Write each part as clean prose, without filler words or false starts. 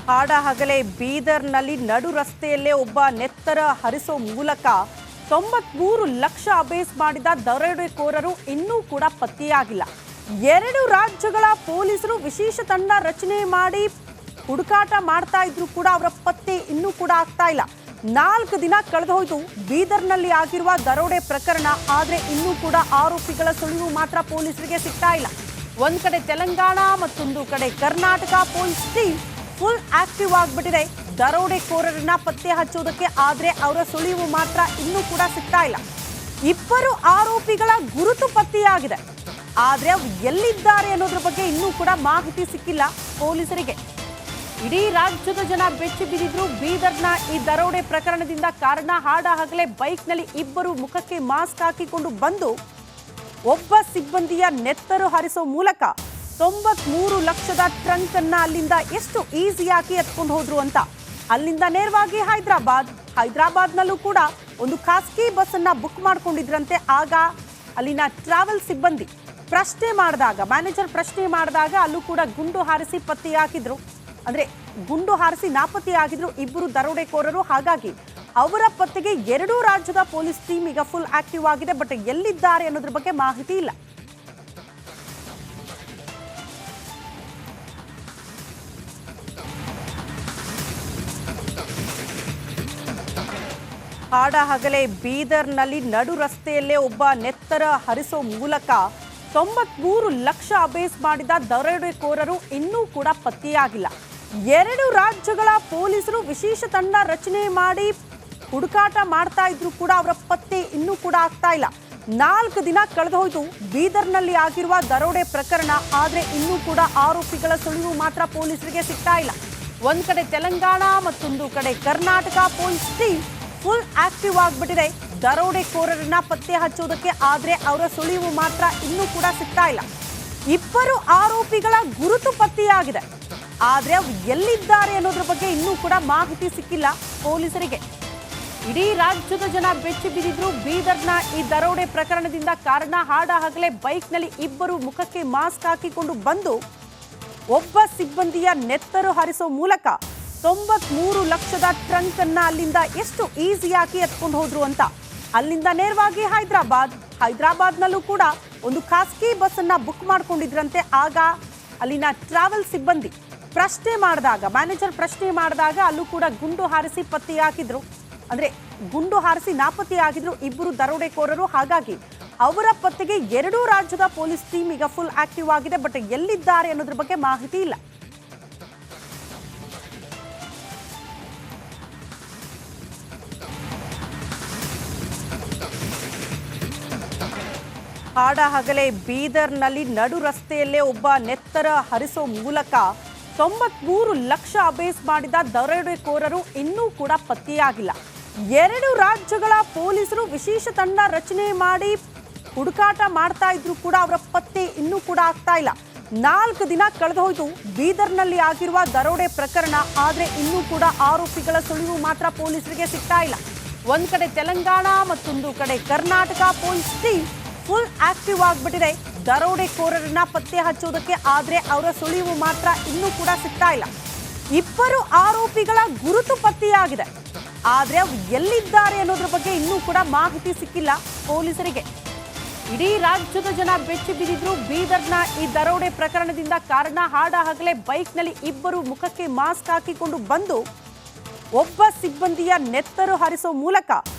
ಹಾಡಹಗಲೇ ಬೀದರ್ನಲ್ಲಿ ನಡು ರಸ್ತೆಯಲ್ಲೇ ಒಬ್ಬ ನೆತ್ತರ ಹರಿಸೋ ಮೂಲಕ 93 ಲಕ್ಷ ಅಬೇಸ್ ಮಾಡಿದ ದರೋಡೆಕೋರರು ಇನ್ನೂ ಕೂಡ ಪತ್ತೆಯಾಗಿಲ್ಲ. 2 ರಾಜ್ಯಗಳ ಪೊಲೀಸರು ವಿಶೇಷ ತಂಡ ರಚನೆ ಮಾಡಿ ಹುಡುಕಾಟ ಮಾಡ್ತಾ ಇದ್ರು ಕೂಡ ಅವರ ಪತ್ತೆ ಇನ್ನೂ ಕೂಡ ಆಗ್ತಾ ಇಲ್ಲ. 4 ದಿನ ಕಳೆದೋಯ್ತು ಬೀದರ್ನಲ್ಲಿ ಆಗಿರುವ ದರೋಡೆ ಪ್ರಕರಣ. ಆದ್ರೆ ಇನ್ನೂ ಕೂಡ ಆರೋಪಿಗಳ ಸುಳಿವು ಮಾತ್ರ ಪೊಲೀಸರಿಗೆ ಸಿಗ್ತಾ ಇಲ್ಲ. ಒಂದ್ ಕಡೆ ತೆಲಂಗಾಣ ಮತ್ತೊಂದು ಕಡೆ Karnataka police team full active ಆಗಿಬಿಟ್ಟಿದೆ ದರೋಡೆಕೋರರನ್ನ ಪತ್ತೆ ಹಚ್ಚೋದಕ್ಕೆ. ಆದ್ರೆ ಅವರ ಸುಳಿವು ಮಾತ್ರ ಇನ್ನೂ ಕೂಡ ಸಿಗ್ತಾ ಇಲ್ಲ. 2 ಆರೋಪಿಗಳ ಗುರುತು ಪತ್ತೆಯಾಗಿದೆ. ಆದ್ರೆ ಅವರು ಎಲ್ಲಿದ್ದಾರೆ ಅನ್ನೋದ್ರ ಬಗ್ಗೆ ಇನ್ನೂ ಕೂಡ ಮಾಹಿತಿ ಸಿಕ್ಕಿಲ್ಲ ಪೊಲೀಸರಿಗೆ. ಇಡೀ ರಾಜ್ಯದ ಜನ ಬೆಚ್ಚಿ ಬಿದ್ದಿದ್ರು ಬೀದರ್ನ ಈ ದರೋಡೆ ಪ್ರಕರಣದಿಂದ. ಕಾರಣ ಹಾಡಹಗಲೇ ಬೈಕ್ನಲ್ಲಿ 2 ಮುಖಕ್ಕೆ ಮಾಸ್ಕ್ ಹಾಕಿಕೊಂಡು ಬಂದು ಒಬ್ಬ ಸಿಬ್ಬಂದಿಯ ನೆತ್ತರು ಹರಿಸೋ ಮೂಲಕ 93 ಲಕ್ಷದ ಟ್ರಂಕ್ ಅನ್ನ ಅಲ್ಲಿಂದ ಎಷ್ಟು ಈಸಿಯಾಗಿ ಎತ್ಕೊಂಡು ಹೋದ್ರು ಅಂತ. ಅಲ್ಲಿಂದ ನೇರವಾಗಿ ಹೈದರಾಬಾದ್ನಲ್ಲೂ ಕೂಡ ಒಂದು ಖಾಸಗಿ ಬಸ್ ಅನ್ನ ಬುಕ್ ಮಾಡ್ಕೊಂಡಿದ್ರಂತೆ. ಆಗ ಅಲ್ಲಿನ ಟ್ರಾವೆಲ್ ಸಿಬ್ಬಂದಿ ಪ್ರಶ್ನೆ ಮಾಡಿದಾಗ, ಮ್ಯಾನೇಜರ್ ಪ್ರಶ್ನೆ ಮಾಡಿದಾಗ ಅಲ್ಲೂ ಕೂಡ ಗುಂಡು ಹಾರಿಸಿ ಪತ್ತೆಯಾಗಿದ್ರು. ಅಂದ್ರೆ ಗುಂಡು ಹಾರಿಸಿ ನಾಪತ್ತೆಯಾಗಿದ್ರು 2 ದರೋಡೆಕೋರರು. ಹಾಗಾಗಿ ಅವರ ಪತ್ತೆಗೆ 2 ರಾಜ್ಯದ ಪೊಲೀಸ್ ಟೀಮ್ ಈಗ ಫುಲ್ ಆಕ್ಟಿವ್ ಆಗಿದೆ. ಬಟ್ ಎಲ್ಲಿದ್ದಾರೆ ಅನ್ನೋದ್ರ ಬಗ್ಗೆ ಮಾಹಿತಿ ಇಲ್ಲ. ಹಾಡಹಗಲೇ ಬೀದರ್ನಲ್ಲಿ ನಡು ರಸ್ತೆಯಲ್ಲೇ ಒಬ್ಬ ನೆತ್ತರ ಹರಿಸೋ ಮೂಲಕ 93 ಲಕ್ಷ ಅಬೇಸ್ ಮಾಡಿದ ದರೋಡೆಕೋರರು ಇನ್ನೂ ಕೂಡ ಪತ್ತೆಯಾಗಿಲ್ಲ. 2 ರಾಜ್ಯಗಳ ಪೊಲೀಸರು ವಿಶೇಷ ತಂಡ ರಚನೆ ಮಾಡಿ ಹುಡುಕಾಟ ಮಾಡ್ತಾ ಇದ್ರು ಕೂಡ ಅವರ ಪತ್ತೆ ಇನ್ನೂ ಕೂಡ ಆಗ್ತಾ ಇಲ್ಲ. 4 ದಿನ ಕಳೆದೋಯ್ತು ಬೀದರ್ನಲ್ಲಿ ಆಗಿರುವ ದರೋಡೆ ಪ್ರಕರಣ. ಆದ್ರೆ ಇನ್ನೂ ಕೂಡ ಆರೋಪಿಗಳ ಸುಳಿವು ಮಾತ್ರ ಪೊಲೀಸರಿಗೆ ಸಿಗ್ತಾ ಇಲ್ಲ. ಒಂದ್ ಕಡೆ ತೆಲಂಗಾಣ ಮತ್ತೊಂದು ಕಡೆ Karnataka police team full active ಆಗಿಬಿಟ್ಟಿದೆ ದರೋಡೆಕೋರರನ್ನ ಪತ್ತೆ ಹಚ್ಚೋದಕ್ಕೆ. ಆದ್ರೆ ಅವರ ಸುಳಿವು ಮಾತ್ರ ಇನ್ನೂ ಕೂಡ ಸಿಗ್ತಾ ಇಲ್ಲ. 2 ಆರೋಪಿಗಳ ಗುರುತು ಪತ್ತೆಯಾಗಿದೆ. ಆದ್ರೆ ಅವರು ಎಲ್ಲಿದ್ದಾರೆ ಅನ್ನೋದ್ರ ಬಗ್ಗೆ ಇನ್ನೂ ಕೂಡ ಮಾಹಿತಿ ಸಿಕ್ಕಿಲ್ಲ ಪೊಲೀಸರಿಗೆ. ಇಡೀ ರಾಜ್ಯದ ಜನ ಬೆಚ್ಚಿ ಬಿದ್ದಿದ್ರು ಬೀದರ್ನ ಈ ದರೋಡೆ ಪ್ರಕರಣದಿಂದ. ಕಾರಣ ಹಾಡಹಗಲೇ ಬೈಕ್ನಲ್ಲಿ 2 ಮುಖಕ್ಕೆ ಮಾಸ್ಕ್ ಹಾಕಿಕೊಂಡು ಬಂದು ಒಬ್ಬ ಸಿಬ್ಬಂದಿಯ ನೆತ್ತರು ಹರಿಸೋ ಮೂಲಕ 93 ಲಕ್ಷದ ಟ್ರಂಕ್ ಅನ್ನ ಅಲ್ಲಿಂದ ಎಷ್ಟು ಈಸಿಯಾಗಿ ಎತ್ಕೊಂಡು ಹೋದ್ರು ಅಂತ. ಅಲ್ಲಿಂದ ನೇರವಾಗಿ ಹೈದರಾಬಾದ್ನಲ್ಲೂ ಕೂಡ ಒಂದು ಖಾಸಗಿ ಬಸ್ ಅನ್ನ ಬುಕ್ ಮಾಡ್ಕೊಂಡಿದ್ರಂತೆ. ಆಗ ಅಲ್ಲಿನ ಟ್ರಾವೆಲ್ ಸಿಬ್ಬಂದಿ ಪ್ರಶ್ನೆ ಮಾಡಿದಾಗ, ಮ್ಯಾನೇಜರ್ ಪ್ರಶ್ನೆ ಮಾಡಿದಾಗ ಅಲ್ಲೂ ಕೂಡ ಗುಂಡು ಹಾರಿಸಿ ಪತ್ತೆಯಾಗಿದ್ರು. ಅಂದ್ರೆ ಗುಂಡು ಹಾರಿಸಿ ನಾಪತ್ತೆಯಾಗಿದ್ರು 2 ದರೋಡೆಕೋರರು. ಹಾಗಾಗಿ ಅವರ ಪತ್ತೆಗೆ 2 ರಾಜ್ಯದ ಪೊಲೀಸ್ ಟೀಮ್ ಈಗ ಫುಲ್ ಆಕ್ಟಿವ್ ಆಗಿದೆ. ಬಟ್ ಎಲ್ಲಿದ್ದಾರೆ ಅನ್ನೋದ್ರ ಬಗ್ಗೆ ಮಾಹಿತಿ ಇಲ್ಲ. ಹಾಡಹಗಲೇ ಬೀದರ್ನಲ್ಲಿ ನಡು ರಸ್ತೆಯಲ್ಲೇ ಒಬ್ಬ ನೆತ್ತರ ಹರಿಸೋ ಮೂಲಕ 93 ಲಕ್ಷ ಅಬೇಸ್ ಮಾಡಿದ ದರೋಡೆಕೋರರು ಇನ್ನೂ ಕೂಡ ಪತ್ತೆಯಾಗಿಲ್ಲ. 2 ರಾಜ್ಯಗಳ ಪೊಲೀಸರು ವಿಶೇಷ ತಂಡ ರಚನೆ ಮಾಡಿ ಹುಡುಕಾಟ ಮಾಡ್ತಾ ಇದ್ರು ಕೂಡ ಅವರ ಪತ್ತೆ ಇನ್ನೂ ಕೂಡ ಆಗ್ತಾ ಇಲ್ಲ. 4 ದಿನ ಕಳೆದೋಯ್ತು ಬೀದರ್ನಲ್ಲಿ ಆಗಿರುವ ದರೋಡೆ ಪ್ರಕರಣ. ಆದ್ರೆ ಇನ್ನೂ ಕೂಡ ಆರೋಪಿಗಳ ಸುಳಿವು ಮಾತ್ರ ಪೊಲೀಸರಿಗೆ ಸಿಗ್ತಾ ಇಲ್ಲ. ಒಂದ್ ಕಡೆ ತೆಲಂಗಾಣ ಮತ್ತೊಂದು ಕಡೆ Karnataka police team full active ಆಗಿಬಿಟ್ಟಿದೆ ದರೋಡೆಕೋರರನ್ನ ಪತ್ತೆ ಹಚ್ಚೋದಕ್ಕೆ. ಆದ್ರೆ ಅವರ ಸುಳಿವು ಮಾತ್ರ ಇನ್ನೂ ಕೂಡ ಸಿಗ್ತಾ ಇಲ್ಲ. 2 ಆರೋಪಿಗಳ ಗುರುತು ಪತ್ತೆಯಾಗಿದೆ. ಆದ್ರೆ ಅವರು ಎಲ್ಲಿದ್ದಾರೆ ಅನ್ನೋದ್ರ ಬಗ್ಗೆ ಇನ್ನೂ ಕೂಡ ಮಾಹಿತಿ ಸಿಕ್ಕಿಲ್ಲ ಪೊಲೀಸರಿಗೆ. ಇಡೀ ರಾಜ್ಯದ ಜನ ಬೆಚ್ಚಿ ಬಿದ್ದಿದ್ರು ಬೀದರ್ನ ಈ ದರೋಡೆ ಪ್ರಕರಣದಿಂದ. ಕಾರಣ ಹಾಡಹಗಲೇ ಬೈಕ್ನಲ್ಲಿ 2 ಮುಖಕ್ಕೆ ಮಾಸ್ಕ್ ಹಾಕಿಕೊಂಡು ಬಂದು ಒಬ್ಬ ಸಿಬ್ಬಂದಿಯ ನೆತ್ತರು ಹರಿಸೋ ಮೂಲಕ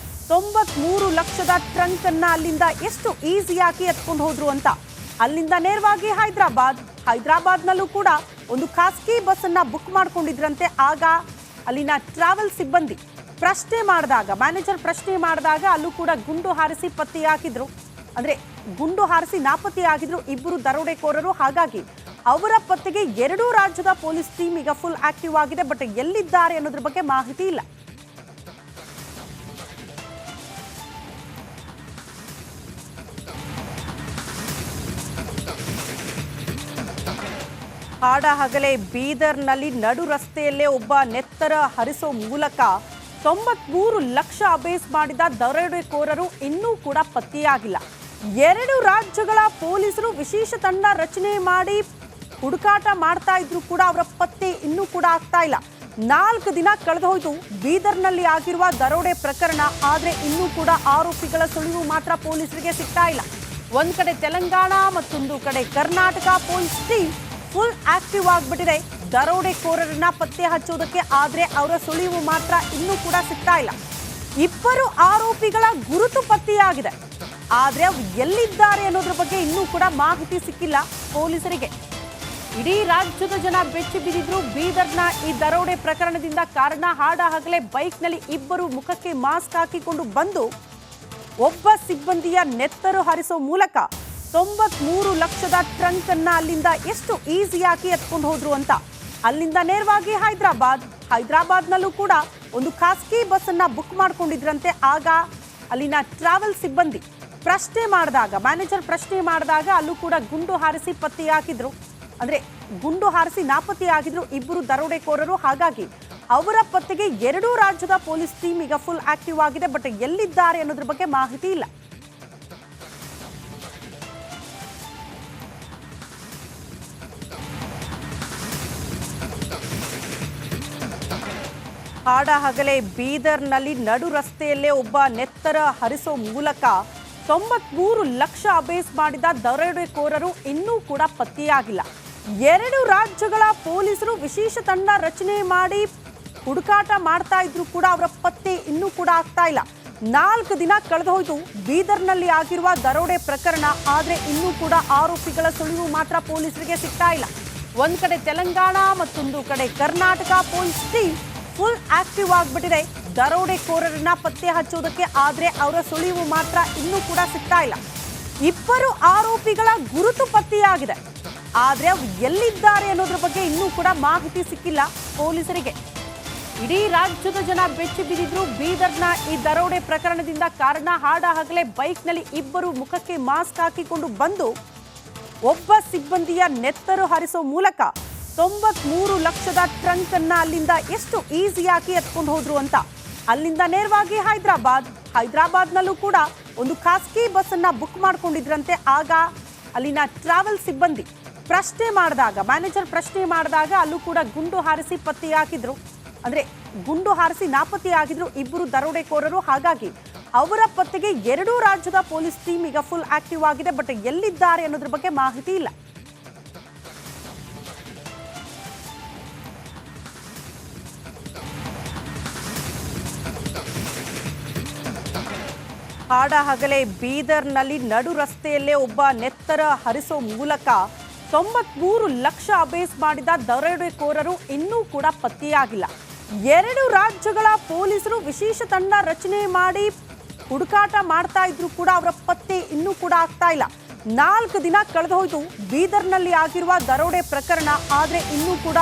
93 ಲಕ್ಷದ ಟ್ರಂಕ್ ಅನ್ನ ಅಲ್ಲಿಂದ ಎಷ್ಟು ಈಸಿಯಾಗಿ ಎತ್ಕೊಂಡು ಹೋದ್ರು ಅಂತ. ಅಲ್ಲಿಂದ ನೇರವಾಗಿ ಹೈದರಾಬಾದ್ನಲ್ಲೂ ಕೂಡ ಒಂದು ಖಾಸಗಿ ಬಸ್ ಅನ್ನ ಬುಕ್ ಮಾಡ್ಕೊಂಡಿದ್ರಂತೆ. ಆಗ ಅಲ್ಲಿನ ಟ್ರಾವೆಲ್ ಸಿಬ್ಬಂದಿ ಪ್ರಶ್ನೆ ಮಾಡಿದಾಗ, ಮ್ಯಾನೇಜರ್ ಪ್ರಶ್ನೆ ಮಾಡಿದಾಗ ಅಲ್ಲೂ ಕೂಡ ಗುಂಡು ಹಾರಿಸಿ ಪತ್ತೆಯಾಗಿದ್ರು. ಅಂದ್ರೆ ಗುಂಡು ಹಾರಿಸಿ ನಾಪತ್ತೆಯಾಗಿದ್ರು 2 ದರೋಡೆಕೋರರು. ಹಾಗಾಗಿ ಅವರ ಪತ್ತೆಗೆ 2 ರಾಜ್ಯದ ಪೊಲೀಸ್ ಟೀಮ್ ಈಗ ಫುಲ್ ಆಕ್ಟಿವ್ ಆಗಿದೆ. ಬಟ್ ಎಲ್ಲಿದ್ದಾರೆ ಅನ್ನೋದ್ರ ಬಗ್ಗೆ ಮಾಹಿತಿ ಇಲ್ಲ. ಹಾಡಹಗಲೇ ಬೀದರ್ನಲ್ಲಿ ನಡು ರಸ್ತೆಯಲ್ಲೇ ಒಬ್ಬ ನೆತ್ತರ ಹರಿಸೋ ಮೂಲಕ 93 ಲಕ್ಷ ಅಬೇಸ್ ಮಾಡಿದ ದರೋಡೆಕೋರರು ಇನ್ನೂ ಕೂಡ ಪತ್ತೆಯಾಗಿಲ್ಲ. 2 ರಾಜ್ಯಗಳ ಪೊಲೀಸರು ವಿಶೇಷ ತಂಡ ರಚನೆ ಮಾಡಿ ಹುಡುಕಾಟ ಮಾಡ್ತಾ ಇದ್ರು ಕೂಡ ಅವರ ಪತ್ತೆ ಇನ್ನೂ ಕೂಡ ಆಗ್ತಾ ಇಲ್ಲ. 4 ದಿನ ಕಳೆದೋಯ್ತು ಬೀದರ್ನಲ್ಲಿ ಆಗಿರುವ ದರೋಡೆ ಪ್ರಕರಣ. ಆದ್ರೆ ಇನ್ನೂ ಕೂಡ ಆರೋಪಿಗಳ ಸುಳಿವು ಮಾತ್ರ ಪೊಲೀಸರಿಗೆ ಸಿಗ್ತಾ ಇಲ್ಲ. ಒಂದ್ ಕಡೆ ತೆಲಂಗಾಣ, ಮತ್ತೊಂದು ಕಡೆ Karnataka police team full active ಆಗ್ಬಿಟ್ಟಿದೆ ದರೋಡೆಕೋರರನ್ನ ಪತ್ತೆ ಹಚ್ಚೋದಕ್ಕೆ. ಆದ್ರೆ ಅವರ ಸುಳಿವು ಮಾತ್ರ ಇನ್ನೂ ಕೂಡ ಸಿಗ್ತಾ ಇಲ್ಲ. 2 ಆರೋಪಿಗಳ ಗುರುತು ಪತ್ತೆಯಾಗಿದೆ, ಆದ್ರೆ ಅವ್ರು ಎಲ್ಲಿದ್ದಾರೆ ಅನ್ನೋದ್ರ ಬಗ್ಗೆ ಇನ್ನೂ ಕೂಡ ಮಾಹಿತಿ ಸಿಕ್ಕಿಲ್ಲ ಪೊಲೀಸರಿಗೆ. ಇಡೀ ರಾಜ್ಯದ ಜನ ಬೆಚ್ಚಿ ಬಿದ್ದಿದ್ರು ಬೀದರ್ನ ಈ ದರೋಡೆ ಪ್ರಕರಣದಿಂದ. ಕಾರಣ, ಹಾಡ ಹಗಲೇ ಬೈಕ್ನಲ್ಲಿ 2 ಮುಖಕ್ಕೆ ಮಾಸ್ಕ್ ಹಾಕಿಕೊಂಡು ಬಂದು ಒಬ್ಬ ಸಿಬ್ಬಂದಿಯ ನೆತ್ತರು ಹರಿಸೋ ಮೂಲಕ 93 ಲಕ್ಷದ ಟ್ರಂಕ್ ಅನ್ನ ಅಲ್ಲಿಂದ ಎಷ್ಟು ಈಸಿಯಾಗಿ ಎತ್ಕೊಂಡು ಹೋದ್ರು ಅಂತ. ಅಲ್ಲಿಂದ ನೇರವಾಗಿ ಹೈದರಾಬಾದ್ನಲ್ಲೂ ಕೂಡ ಒಂದು ಖಾಸಗಿ ಬಸ್ ಅನ್ನ ಬುಕ್ ಮಾಡ್ಕೊಂಡಿದ್ರಂತೆ. ಆಗ ಅಲ್ಲಿನ ಟ್ರಾವೆಲ್ ಸಿಬ್ಬಂದಿ ಪ್ರಶ್ನೆ ಮಾಡಿದಾಗ, ಮ್ಯಾನೇಜರ್ ಪ್ರಶ್ನೆ ಮಾಡಿದಾಗ ಅಲ್ಲೂ ಕೂಡ ಗುಂಡು ಹಾರಿಸಿ ಪತ್ತೆಯಾಗಿದ್ರು. ಅಂದ್ರೆ ಗುಂಡು ಹಾರಿಸಿ ನಾಪತ್ತೆಯಾಗಿದ್ರು 2 ದರೋಡೆಕೋರರು. ಹಾಗಾಗಿ ಅವರ ಪತ್ತೆಗೆ 2 ರಾಜ್ಯದ ಪೊಲೀಸ್ ಟೀಮ್ ಈಗ ಫುಲ್ ಆಕ್ಟಿವ್ ಆಗಿದೆ. ಬಟ್ ಎಲ್ಲಿದ್ದಾರೆ ಅನ್ನೋದ್ರ ಬಗ್ಗೆ ಮಾಹಿತಿ ಇಲ್ಲ. ಹಾಡ ಹಗಲೇ ಬೀದರ್ನಲ್ಲಿ ನಡು ರಸ್ತೆಯಲ್ಲೇ ಒಬ್ಬ ನೆತ್ತರ ಹರಿಸೋ ಮೂಲಕ 93 ಲಕ್ಷ ಅಬೇಸ್ ಮಾಡಿದ ದರೋಡೆಕೋರರು ಇನ್ನೂ ಕೂಡ ಪತ್ತೆಯಾಗಿಲ್ಲ. 2 ರಾಜ್ಯಗಳ ಪೊಲೀಸರು ವಿಶೇಷ ತಂಡ ರಚನೆ ಮಾಡಿ ಹುಡುಕಾಟ ಮಾಡ್ತಾ ಇದ್ರು ಕೂಡ ಅವರ ಪತ್ತೆ ಇನ್ನೂ ಕೂಡ ಆಗ್ತಾ ಇಲ್ಲ. 4 ದಿನ ಕಳೆದೋಯ್ತು ಬೀದರ್ನಲ್ಲಿ ಆಗಿರುವ ದರೋಡೆ ಪ್ರಕರಣ. ಆದ್ರೆ ಇನ್ನೂ ಕೂಡ ಆರೋಪಿಗಳ ಸುಳಿವು ಮಾತ್ರ ಪೊಲೀಸರಿಗೆ ಸಿಗ್ತಾ ಇಲ್ಲ. ಒಂದ್ ಕಡೆ ತೆಲಂಗಾಣ, ಮತ್ತೊಂದು ಕಡೆ Karnataka police team full active ಆಗ್ಬಿಟ್ಟಿದೆ ದರೋಡೆಕೋರರನ್ನ ಪತ್ತೆ ಹಚ್ಚೋದಕ್ಕೆ. ಆದ್ರೆ ಅವರ ಸುಳಿವು ಮಾತ್ರ ಇನ್ನೂ ಕೂಡ ಸಿಗ್ತಾ ಇಲ್ಲ. 2 ಆರೋಪಿಗಳ ಗುರುತು ಪತ್ತೆಯಾಗಿದೆ, ಆದ್ರೆ ಅವ್ರು ಎಲ್ಲಿದ್ದಾರೆ ಅನ್ನೋದ್ರ ಬಗ್ಗೆ ಇನ್ನೂ ಕೂಡ ಮಾಹಿತಿ ಸಿಕ್ಕಿಲ್ಲ ಪೊಲೀಸರಿಗೆ. ಇಡೀ ರಾಜ್ಯದ ಜನ ಬೆಚ್ಚಿ ಬಿದ್ದಿದ್ರು ಬೀದರ್ನ ಈ ದರೋಡೆ ಪ್ರಕರಣದಿಂದ. ಕಾರಣ, ಹಾಡ ಹಗಲೇ ಬೈಕ್ನಲ್ಲಿ 2 ಮುಖಕ್ಕೆ ಮಾಸ್ಕ್ ಹಾಕಿಕೊಂಡು ಬಂದು ಒಬ್ಬ ಸಿಬ್ಬಂದಿಯ ನೆತ್ತರು ಹರಿಸೋ ಮೂಲಕ 93 ಲಕ್ಷದ ಟ್ರಂಕ್ ಅನ್ನ ಅಲ್ಲಿಂದ ಎಷ್ಟು ಈಸಿಯಾಗಿ ಎತ್ಕೊಂಡು ಹೋದ್ರು ಅಂತ. ಅಲ್ಲಿಂದ ನೇರವಾಗಿ ಹೈದರಾಬಾದ್ನಲ್ಲೂ ಕೂಡ ಒಂದು ಖಾಸಗಿ ಬಸ್ ಅನ್ನ ಬುಕ್ ಮಾಡ್ಕೊಂಡಿದ್ರಂತೆ. ಆಗ ಅಲ್ಲಿನ ಟ್ರಾವೆಲ್ ಸಿಬ್ಬಂದಿ ಪ್ರಶ್ನೆ ಮಾಡಿದಾಗ, ಮ್ಯಾನೇಜರ್ ಪ್ರಶ್ನೆ ಮಾಡಿದಾಗ ಅಲ್ಲೂ ಕೂಡ ಗುಂಡು ಹಾರಿಸಿ ಪತ್ತೆಯಾಗಿದ್ರು. ಅಂದ್ರೆ ಗುಂಡು ಹಾರಿಸಿ ನಾಪತ್ತೆಯಾಗಿದ್ರು 2 ದರೋಡೆಕೋರರು. ಹಾಗಾಗಿ ಅವರ ಪತ್ತೆಗೆ 2 ರಾಜ್ಯದ ಪೊಲೀಸ್ ಟೀಮ್ ಈಗ ಫುಲ್ ಆಕ್ಟಿವ್ ಆಗಿದೆ. ಬಟ್ ಎಲ್ಲಿದ್ದಾರೆ ಅನ್ನೋದ್ರ ಬಗ್ಗೆ ಮಾಹಿತಿ ಇಲ್ಲ. ಹಾಡ ಹಗಲೇ ಬೀದರ್ನಲ್ಲಿ ನಡು ರಸ್ತೆಯಲ್ಲೇ ಒಬ್ಬ ನೆತ್ತರ ಹರಿಸೋ ಮೂಲಕ 93 ಲಕ್ಷ ಅಬೇಸ್ ಮಾಡಿದ ದರೋಡೆಕೋರರು ಇನ್ನೂ ಕೂಡ ಪತ್ತೆಯಾಗಿಲ್ಲ. 2 ರಾಜ್ಯಗಳ ಪೊಲೀಸರು ವಿಶೇಷ ತಂಡ ರಚನೆ ಮಾಡಿ ಹುಡುಕಾಟ ಮಾಡ್ತಾ ಇದ್ರು ಕೂಡ ಅವರ ಪತ್ತೆ ಇನ್ನೂ ಕೂಡ ಆಗ್ತಾ ಇಲ್ಲ. 4 ದಿನ ಕಳೆದೋಯ್ತು ಬೀದರ್ನಲ್ಲಿ ಆಗಿರುವ ದರೋಡೆ ಪ್ರಕರಣ. ಆದ್ರೆ ಇನ್ನೂ ಕೂಡ